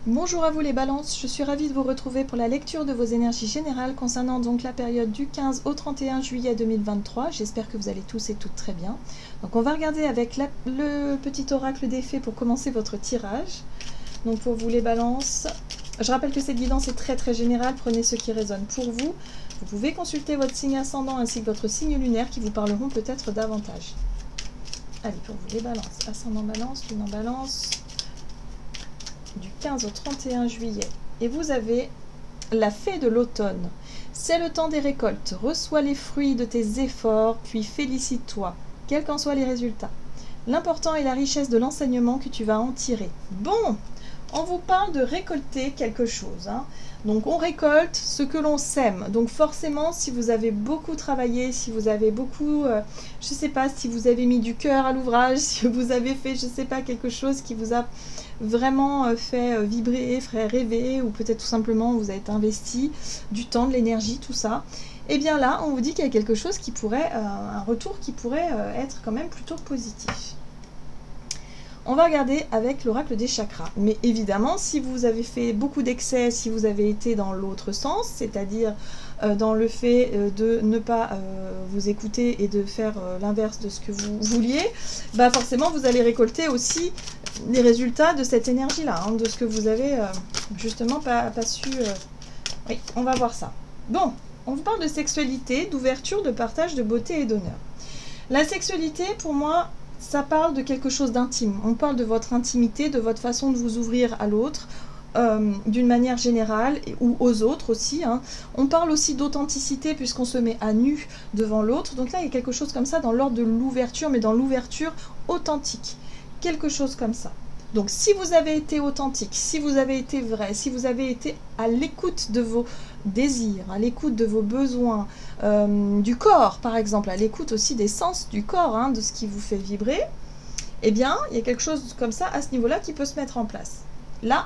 Bonjour à vous les balances, je suis ravie de vous retrouver pour la lecture de vos énergies générales concernant donc la période du 15 au 31 juillet 2023. J'espère que vous allez tous et toutes très bien. Donc on va regarder avec le petit oracle des fées pour commencer votre tirage. Donc pour vous les balances, je rappelle que cette guidance est très générale, prenez ce qui résonne pour vous. Vous pouvez consulter votre signe ascendant ainsi que votre signe lunaire qui vous parleront peut-être davantage. Allez, pour vous les balances, ascendant balance, lune en balance, du 15 au 31 juillet. Et vous avez la fée de l'automne. C'est le temps des récoltes. Reçois les fruits de tes efforts, puis félicite-toi, quels qu'en soient les résultats. L'important est la richesse de l'enseignement que tu vas en tirer. Bon, on vous parle de récolter quelque chose, hein. Donc on récolte ce que l'on sème. Donc forcément, si vous avez beaucoup travaillé, si vous avez beaucoup, je sais pas, si vous avez mis du cœur à l'ouvrage, si vous avez fait, je sais pas, quelque chose qui vous a vraiment fait vibrer, fait rêver, ou peut-être tout simplement vous avez investi du temps, de l'énergie, tout ça, et bien là, on vous dit qu'il y a quelque chose qui pourrait, un retour qui pourrait être quand même plutôt positif. On va regarder avec l'oracle des chakras. Mais évidemment, si vous avez fait beaucoup d'excès, si vous avez été dans l'autre sens, c'est-à-dire dans le fait de ne pas vous écouter et de faire l'inverse de ce que vous vouliez, bah forcément vous allez récolter aussi les résultats de cette énergie-là, hein, de ce que vous avez justement pas su... Oui, on va voir ça. Bon, on vous parle de sexualité, d'ouverture, de partage, de beauté et d'honneur. La sexualité, pour moi, ça parle de quelque chose d'intime. On parle de votre intimité, de votre façon de vous ouvrir à l'autre, d'une manière générale, ou aux autres aussi, hein. On parle aussi d'authenticité puisqu'on se met à nu devant l'autre. Donc là, il y a quelque chose comme ça dans l'ordre de l'ouverture, mais dans l'ouverture authentique. Quelque chose comme ça. Donc si vous avez été authentique, si vous avez été vrai, si vous avez été à l'écoute de vos désirs, à l'écoute de vos besoins, du corps par exemple, à l'écoute aussi des sens du corps, hein, de ce qui vous fait vibrer, eh bien il y a quelque chose comme ça à ce niveau-là qui peut se mettre en place. Là,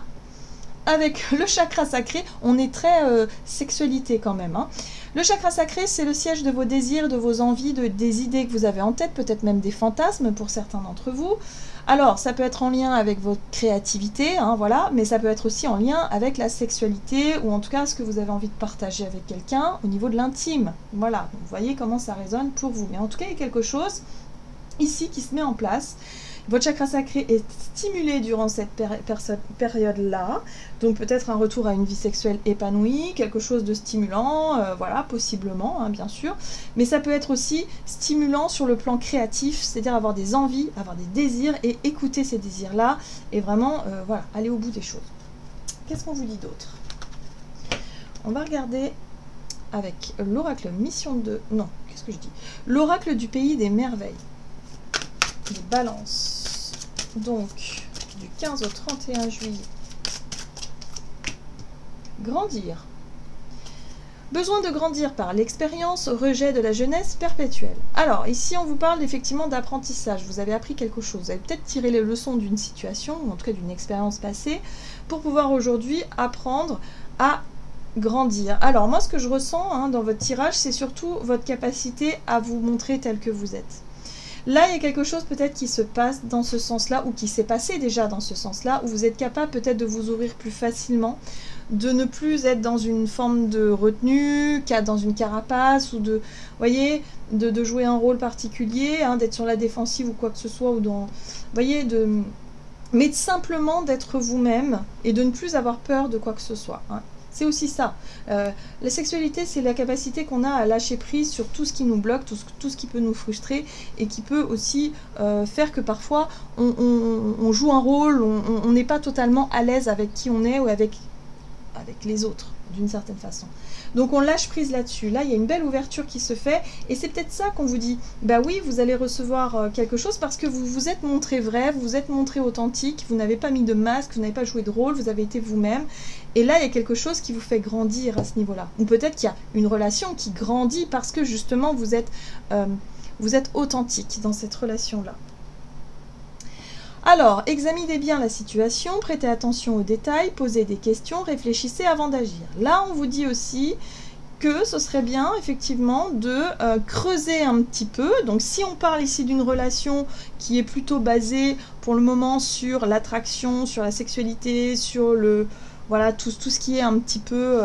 avec le chakra sacré, on est très sexualité quand même, hein. Le chakra sacré, c'est le siège de vos désirs, de vos envies, des idées que vous avez en tête, peut-être même des fantasmes pour certains d'entre vous. Alors, ça peut être en lien avec votre créativité, hein, voilà, mais ça peut être aussi en lien avec la sexualité, ou en tout cas ce que vous avez envie de partager avec quelqu'un au niveau de l'intime. Voilà, vous voyez comment ça résonne pour vous. Mais en tout cas, il y a quelque chose ici qui se met en place. Votre chakra sacré est stimulé durant cette période-là, donc peut-être un retour à une vie sexuelle épanouie, quelque chose de stimulant, voilà, possiblement, hein, bien sûr, mais ça peut être aussi stimulant sur le plan créatif, c'est-à-dire avoir des envies, avoir des désirs et écouter ces désirs-là, et vraiment, voilà, aller au bout des choses. Qu'est-ce qu'on vous dit d'autre? On va regarder avec l'oracle mission 2, non, qu'est-ce que je dis? L'oracle du pays des merveilles. Les balances, donc du 15 au 31 juillet. Grandir. Besoin de grandir par l'expérience, rejet de la jeunesse perpétuelle. Alors, ici, on vous parle effectivement d'apprentissage. Vous avez appris quelque chose. Vous avez peut-être tiré les leçons d'une situation, ou en tout cas d'une expérience passée, pour pouvoir aujourd'hui apprendre à grandir. Alors, moi, ce que je ressens, hein, dans votre tirage, c'est surtout votre capacité à vous montrer tel que vous êtes. Là, il y a quelque chose peut-être qui se passe dans ce sens-là, ou qui s'est passé déjà dans ce sens-là, où vous êtes capable peut-être de vous ouvrir plus facilement, de ne plus être dans une forme de retenue, dans une carapace, ou de, voyez, de jouer un rôle particulier, hein, d'être sur la défensive ou quoi que ce soit, ou dans, voyez, mais simplement d'être vous-même et de ne plus avoir peur de quoi que ce soit, hein. C'est aussi ça. La sexualité, c'est la capacité qu'on a à lâcher prise sur tout ce qui nous bloque, tout ce qui peut nous frustrer et qui peut aussi faire que parfois on joue un rôle, on n'est pas totalement à l'aise avec qui on est ou avec les autres, d'une certaine façon. Donc on lâche prise là-dessus. Là, il y a une belle ouverture qui se fait et c'est peut-être ça qu'on vous dit. Bah oui, vous allez recevoir quelque chose parce que vous vous êtes montré vrai, vous vous êtes montré authentique, vous n'avez pas mis de masque, vous n'avez pas joué de rôle, vous avez été vous-même. Et là, il y a quelque chose qui vous fait grandir à ce niveau-là. Ou peut-être qu'il y a une relation qui grandit parce que justement, vous êtes authentique dans cette relation-là. Alors, examinez bien la situation, prêtez attention aux détails, posez des questions, réfléchissez avant d'agir. Là, on vous dit aussi que ce serait bien effectivement de creuser un petit peu. Donc si on parle ici d'une relation qui est plutôt basée pour le moment sur l'attraction, sur la sexualité, sur le voilà tout ce qui est un petit peu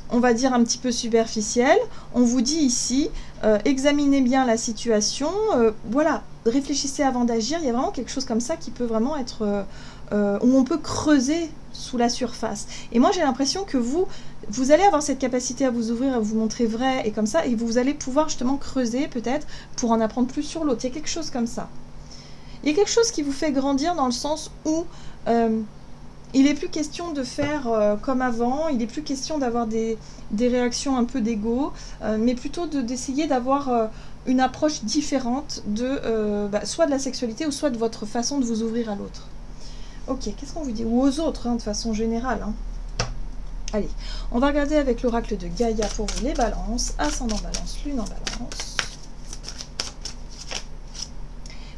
on va dire un petit peu superficiel, on vous dit ici examinez bien la situation, voilà, réfléchissez avant d'agir. Il y a vraiment quelque chose comme ça qui peut vraiment être où on peut creuser sous la surface. Et moi j'ai l'impression que vous allez avoir cette capacité à vous ouvrir, à vous montrer vrai et comme ça, et vous allez pouvoir justement creuser peut-être pour en apprendre plus sur l'autre. Il y a quelque chose comme ça. Il y a quelque chose qui vous fait grandir dans le sens où il n'est plus question de faire comme avant, il n'est plus question d'avoir des réactions un peu d'ego, mais plutôt d'essayer d'avoir une approche différente de soit de la sexualité ou soit de votre façon de vous ouvrir à l'autre. Ok, qu'est-ce qu'on vous dit? Ou aux autres, hein, de façon générale. Hein. Allez, on va regarder avec l'oracle de Gaïa pour vous les balances. Ascendant balance, lune en balance.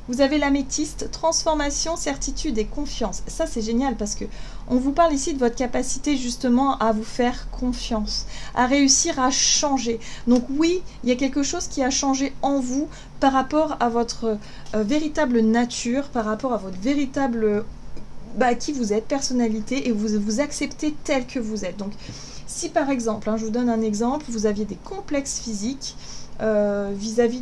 Vous avez l'améthyste, transformation, certitude et confiance. Ça, c'est génial parce que on vous parle ici de votre capacité justement à vous faire confiance, à réussir à changer. Donc oui, il y a quelque chose qui a changé en vous par rapport à votre véritable nature, par rapport à votre véritable... qui vous êtes, personnalité, et vous vous acceptez tel que vous êtes. Donc si par exemple, hein, je vous donne un exemple, vous aviez des complexes physiques vis-à-vis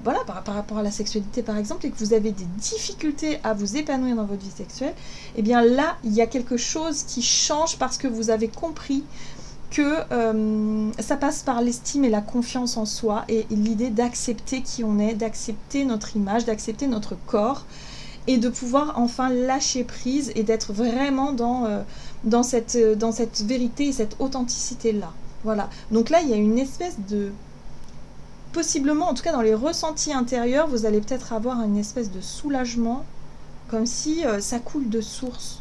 voilà, par rapport à la sexualité par exemple, et que vous avez des difficultés à vous épanouir dans votre vie sexuelle, et bien là il y a quelque chose qui change parce que vous avez compris que ça passe par l'estime et la confiance en soi et l'idée d'accepter qui on est, d'accepter notre image, d'accepter notre corps et de pouvoir enfin lâcher prise et d'être vraiment dans cette vérité et cette authenticité là. Voilà, donc là il y a une espèce de... Possiblement, en tout cas dans les ressentis intérieurs, vous allez peut-être avoir une espèce de soulagement, comme si ça coule de source.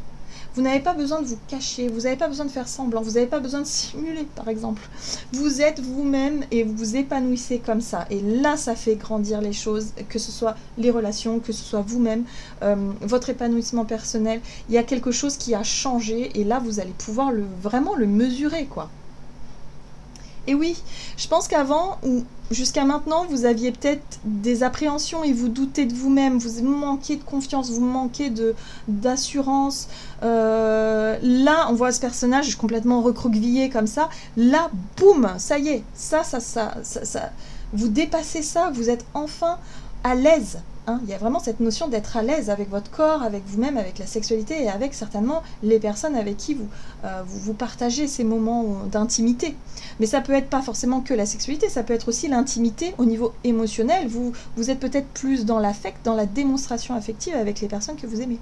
Vous n'avez pas besoin de vous cacher, vous n'avez pas besoin de faire semblant, vous n'avez pas besoin de simuler, par exemple. Vous êtes vous-même et vous vous épanouissez comme ça. Et là, ça fait grandir les choses, que ce soit les relations, que ce soit vous-même, votre épanouissement personnel. Il y a quelque chose qui a changé et là, vous allez pouvoir vraiment le mesurer, quoi. Et oui, je pense qu'avant, ou jusqu'à maintenant, vous aviez peut-être des appréhensions et vous doutez de vous-même, vous manquez de confiance, vous manquez d'assurance. Là, on voit ce personnage complètement recroquevillé comme ça. Là, boum, ça y est, ça, vous dépassez ça, vous êtes enfin à l'aise. Hein, il y a vraiment cette notion d'être à l'aise avec votre corps, avec vous-même, avec la sexualité et avec certainement les personnes avec qui vous partagez ces moments d'intimité. Mais ça peut être pas forcément que la sexualité, ça peut être aussi l'intimité au niveau émotionnel. Vous êtes peut-être plus dans l'affect, dans la démonstration affective avec les personnes que vous aimez.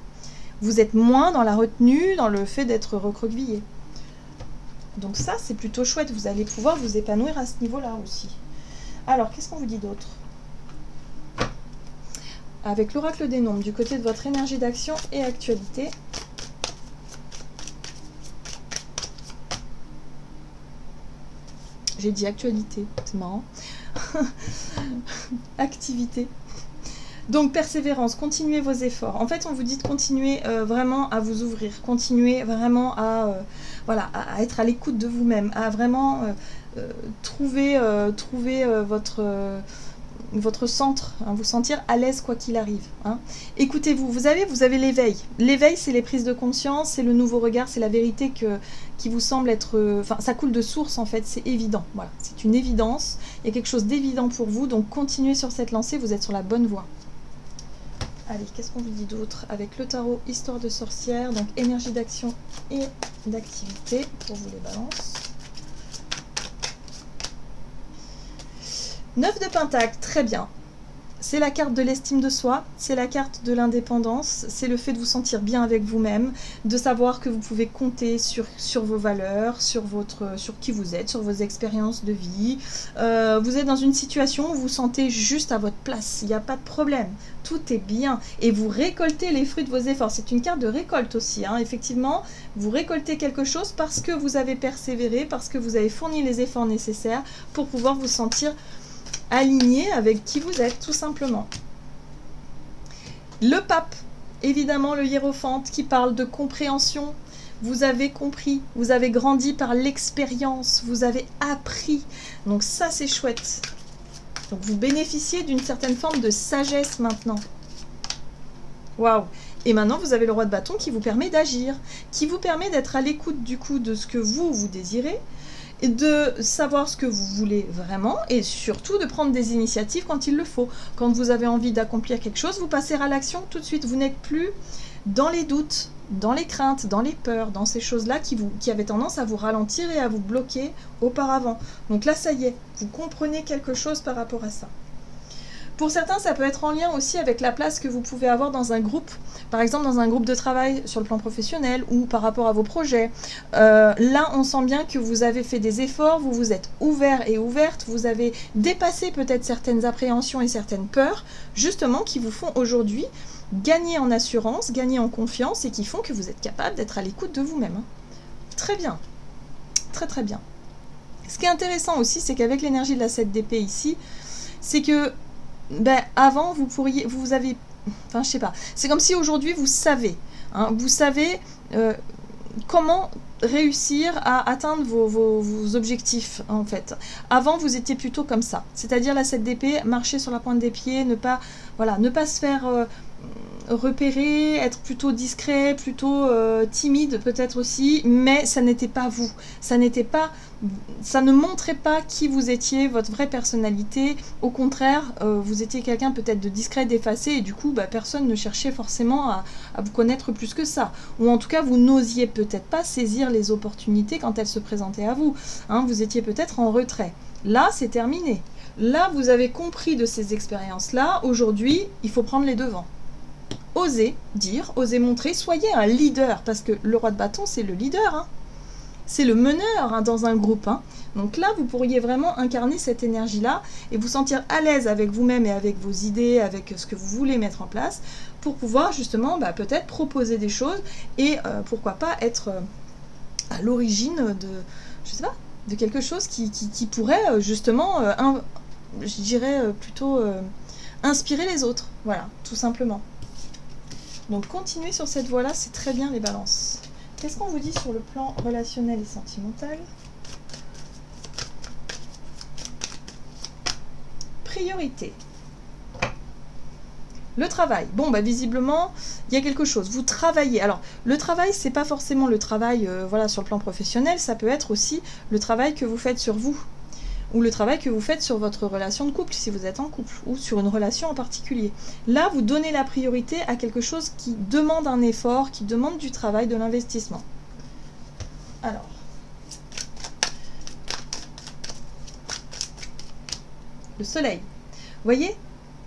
Vous êtes moins dans la retenue, dans le fait d'être recroquevillé. Donc ça, c'est plutôt chouette. Vous allez pouvoir vous épanouir à ce niveau-là aussi. Alors, qu'est-ce qu'on vous dit d'autre ? Avec l'oracle des nombres, du côté de votre énergie d'action et actualité. J'ai dit actualité, c'est marrant. Activité. Donc persévérance, continuez vos efforts. En fait, on vous dit de continuer vraiment à vous ouvrir, continuez vraiment à être à l'écoute de vous-même, à vraiment trouver votre centre, hein, vous sentir à l'aise quoi qu'il arrive. Hein. Écoutez-vous, vous avez l'éveil. L'éveil, c'est les prises de conscience, c'est le nouveau regard, c'est la vérité qui vous semble être... Enfin, ça coule de source en fait, c'est évident. Voilà, c'est une évidence, il y a quelque chose d'évident pour vous, donc continuez sur cette lancée, vous êtes sur la bonne voie. Allez, qu'est-ce qu'on vous dit d'autre? Avec le tarot, histoire de sorcière, donc énergie d'action et d'activité, pour vous les balances. 9 de Pentacle, très bien. C'est la carte de l'estime de soi, c'est la carte de l'indépendance, c'est le fait de vous sentir bien avec vous-même, de savoir que vous pouvez compter sur vos valeurs, sur qui vous êtes, sur vos expériences de vie. Vous êtes dans une situation où vous vous sentez juste à votre place, il n'y a pas de problème, tout est bien. Et vous récoltez les fruits de vos efforts, c'est une carte de récolte aussi. Hein. Effectivement, vous récoltez quelque chose parce que vous avez persévéré, parce que vous avez fourni les efforts nécessaires pour pouvoir vous sentir aligné avec qui vous êtes, tout simplement. Le pape, évidemment le hiérophante qui parle de compréhension, vous avez compris, vous avez grandi par l'expérience, vous avez appris. Donc ça, c'est chouette. Donc vous bénéficiez d'une certaine forme de sagesse maintenant. Waouh! Et maintenant, vous avez le roi de bâton qui vous permet d'agir, qui vous permet d'être à l'écoute du coup de ce que vous désirez, et de savoir ce que vous voulez vraiment, et surtout de prendre des initiatives quand il le faut. Quand vous avez envie d'accomplir quelque chose, vous passez à l'action tout de suite. Vous n'êtes plus dans les doutes, dans les craintes, dans les peurs, dans ces choses-là qui avaient tendance à vous ralentir et à vous bloquer auparavant. Donc là, ça y est, vous comprenez quelque chose par rapport à ça. Pour certains, ça peut être en lien aussi avec la place que vous pouvez avoir dans un groupe, par exemple dans un groupe de travail sur le plan professionnel ou par rapport à vos projets. Là, on sent bien que vous avez fait des efforts, vous vous êtes ouvert et ouverte, vous avez dépassé peut-être certaines appréhensions et certaines peurs, justement, qui vous font aujourd'hui gagner en assurance, gagner en confiance et qui font que vous êtes capable d'être à l'écoute de vous-même. Très bien, très très bien. Ce qui est intéressant aussi, c'est qu'avec l'énergie de la 7 d'épée ici, c'est que avant, vous avez, enfin je sais pas, c'est comme si aujourd'hui vous savez, hein, vous savez comment réussir à atteindre vos objectifs en fait. Avant vous étiez plutôt comme ça, c'est-à-dire la 7 d'épée, marcher sur la pointe des pieds, ne pas se faire repérer, être plutôt discret, plutôt timide peut-être aussi, mais ça n'était pas vous, ça ne montrait pas qui vous étiez, votre vraie personnalité. Au contraire, vous étiez quelqu'un peut-être de discret, d'effacé, et du coup personne ne cherchait forcément à vous connaître plus que ça, ou en tout cas vous n'osiez peut-être pas saisir les opportunités quand elles se présentaient à vous, hein, vous étiez peut-être en retrait. Là c'est terminé, là vous avez compris de ces expériences là, aujourd'hui il faut prendre les devants. Osez dire, osez montrer, soyez un leader, parce que le roi de bâton, c'est le leader, hein. C'est le meneur hein, dans un groupe. Hein. Donc là, vous pourriez vraiment incarner cette énergie-là et vous sentir à l'aise avec vous-même et avec vos idées, avec ce que vous voulez mettre en place, pour pouvoir justement peut-être proposer des choses et pourquoi pas être à l'origine de, je sais pas, de quelque chose qui pourrait justement, je dirais plutôt inspirer les autres. Voilà, tout simplement. Donc continuez sur cette voie-là, c'est très bien les balances. Qu'est-ce qu'on vous dit sur le plan relationnel et sentimental? Priorité. Le travail. Bon, visiblement, il y a quelque chose. Vous travaillez. Alors, le travail, c'est pas forcément le travail sur le plan professionnel, ça peut être aussi le travail que vous faites sur vous. Ou le travail que vous faites sur votre relation de couple, si vous êtes en couple, ou sur une relation en particulier. Là, vous donnez la priorité à quelque chose qui demande un effort, qui demande du travail, de l'investissement. Alors, le soleil. Vous voyez ?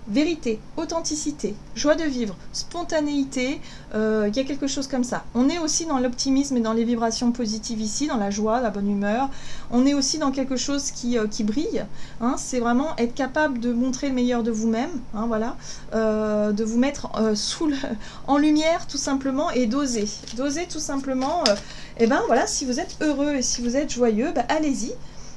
Vérité, authenticité, joie de vivre, spontanéité, il y a quelque chose comme ça. On est aussi dans l'optimisme et dans les vibrations positives ici, dans la joie, la bonne humeur. On est aussi dans quelque chose qui brille. Hein, c'est vraiment être capable de montrer le meilleur de vous-même, hein, voilà, de vous mettre en lumière tout simplement et d'oser. D'oser tout simplement, voilà, si vous êtes heureux et si vous êtes joyeux, allez-y.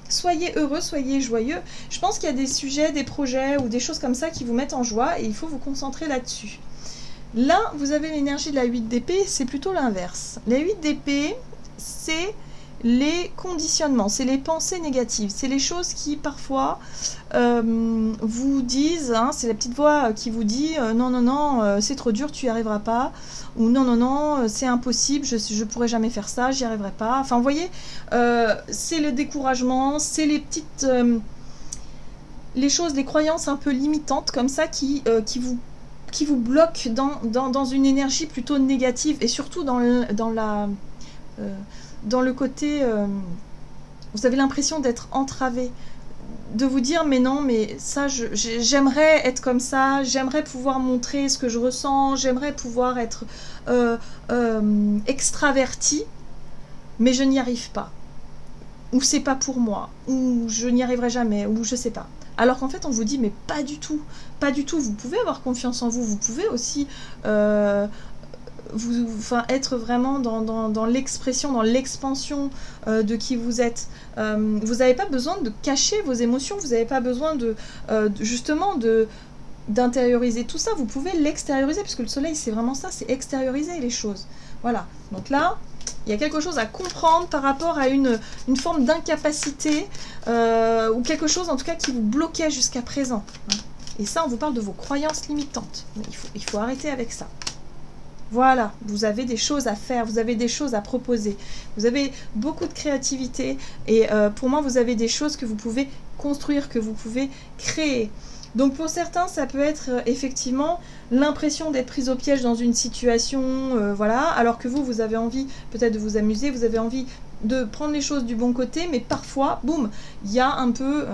Soyez heureux, soyez joyeux. Je pense qu'il y a des sujets, des projets ou des choses comme ça qui vous mettent en joie et il faut vous concentrer là-dessus. Là, vous avez l'énergie de la 8 d'épée, c'est plutôt l'inverse. La 8 d'épée, c'est les conditionnements, c'est les pensées négatives, c'est les choses qui parfois vous disent, hein, c'est la petite voix qui vous dit non, non, non, c'est trop dur, tu n'y arriveras pas, ou non, non, non, c'est impossible, je ne pourrai jamais faire ça, j'y arriverai pas. Enfin, vous voyez, c'est le découragement, c'est les petites... les choses, les croyances un peu limitantes comme ça qui vous bloquent dans une énergie plutôt négative et surtout dans le côté... vous avez l'impression d'être entravé, de vous dire mais non, mais ça j'aimerais être comme ça, j'aimerais pouvoir montrer ce que je ressens, j'aimerais pouvoir être extraverti, mais je n'y arrive pas, ou c'est pas pour moi, ou je n'y arriverai jamais, ou je sais pas. Alors qu'en fait on vous dit mais pas du tout, pas du tout, vous pouvez avoir confiance en vous, vous pouvez aussi être vraiment dans l'expression, dans l'expansion de qui vous êtes. Vous n'avez pas besoin de cacher vos émotions, vous n'avez pas besoin justement d'intérioriser tout ça, vous pouvez l'extérioriser, puisque le soleil c'est vraiment ça, c'est extérioriser les choses. Voilà, donc là, Il y a quelque chose à comprendre par rapport à une forme d'incapacité ou quelque chose en tout cas qui vous bloquait jusqu'à présent. Hein. Et ça, on vous parle de vos croyances limitantes. Il faut arrêter avec ça. Voilà, vous avez des choses à faire, vous avez des choses à proposer. Vous avez beaucoup de créativité et pour moi, vous avez des choses que vous pouvez construire, que vous pouvez créer. Donc pour certains, ça peut être effectivement l'impression d'être prise au piège dans une situation, voilà, alors que vous avez envie peut-être de vous amuser, vous avez envie de prendre les choses du bon côté, mais parfois, boum, il y a un peu...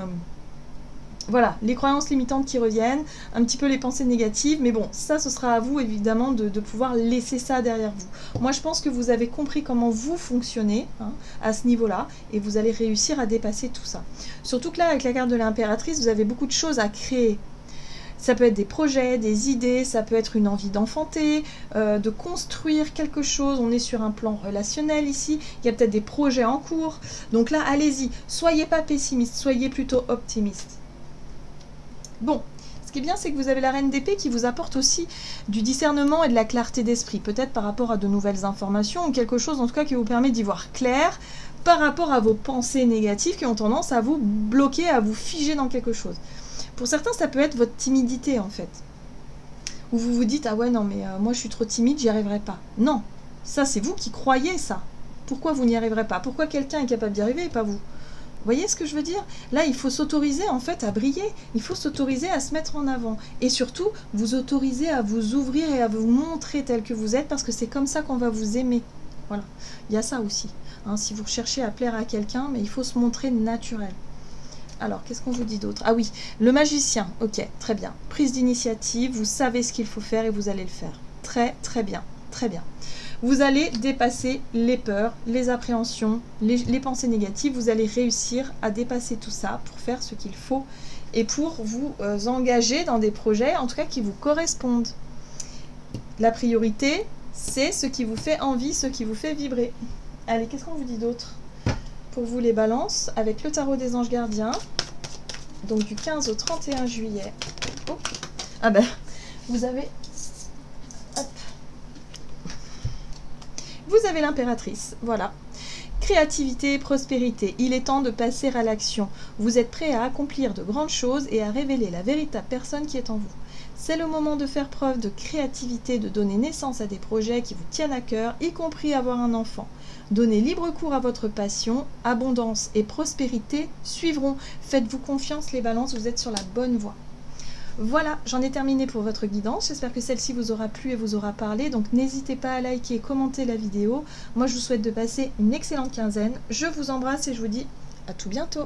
voilà, les croyances limitantes qui reviennent, un petit peu les pensées négatives, mais bon, ça, ce sera à vous, évidemment, de pouvoir laisser ça derrière vous. Moi, je pense que vous avez compris comment vous fonctionnez hein, à ce niveau-là, et vous allez réussir à dépasser tout ça. Surtout que là, avec la carte de l'impératrice, vous avez beaucoup de choses à créer. Ça peut être des projets, des idées, ça peut être une envie d'enfanter, de construire quelque chose. On est sur un plan relationnel ici, il y a peut-être des projets en cours. Donc là, allez-y, soyez pas pessimiste, soyez plutôt optimiste. Bon, ce qui est bien, c'est que vous avez la reine d'épée qui vous apporte aussi du discernement et de la clarté d'esprit, peut-être par rapport à de nouvelles informations ou quelque chose en tout cas qui vous permet d'y voir clair par rapport à vos pensées négatives qui ont tendance à vous bloquer, à vous figer dans quelque chose. Pour certains, ça peut être votre timidité en fait, où vous vous dites « Ah ouais, non mais moi je suis trop timide, j'y arriverai pas ». Non, ça c'est vous qui croyez ça. Pourquoi vous n'y arriverez pas? Pourquoi quelqu'un est capable d'y arriver et pas vous? Vous voyez ce que je veux dire? Là, il faut s'autoriser en fait à briller, il faut s'autoriser à se mettre en avant. Et surtout, vous autoriser à vous ouvrir et à vous montrer tel que vous êtes, parce que c'est comme ça qu'on va vous aimer. Voilà, il y a ça aussi. Hein, si vous cherchez à plaire à quelqu'un, mais il faut se montrer naturel. Alors, qu'est-ce qu'on vous dit d'autre? Ah oui, le magicien, ok, très bien. Prise d'initiative, vous savez ce qu'il faut faire et vous allez le faire. Très, très bien, très bien. Vous allez dépasser les peurs, les appréhensions, les pensées négatives. Vous allez réussir à dépasser tout ça pour faire ce qu'il faut et pour vous engager dans des projets, en tout cas, qui vous correspondent. La priorité, c'est ce qui vous fait envie, ce qui vous fait vibrer. Allez, qu'est-ce qu'on vous dit d'autre? Pour vous, les balances, avec le tarot des anges gardiens, donc du 15 au 31 juillet. Oh. Ah ben, vous avez... Hop. Vous avez l'impératrice, voilà. Créativité, prospérité, il est temps de passer à l'action. Vous êtes prêt à accomplir de grandes choses et à révéler la véritable personne qui est en vous. C'est le moment de faire preuve de créativité, de donner naissance à des projets qui vous tiennent à cœur, y compris avoir un enfant. Donnez libre cours à votre passion, abondance et prospérité suivront. Faites-vous confiance les balances, vous êtes sur la bonne voie. Voilà, j'en ai terminé pour votre guidance. J'espère que celle-ci vous aura plu et vous aura parlé. Donc n'hésitez pas à liker, commenter la vidéo. Moi, je vous souhaite de passer une excellente quinzaine. Je vous embrasse et je vous dis à tout bientôt.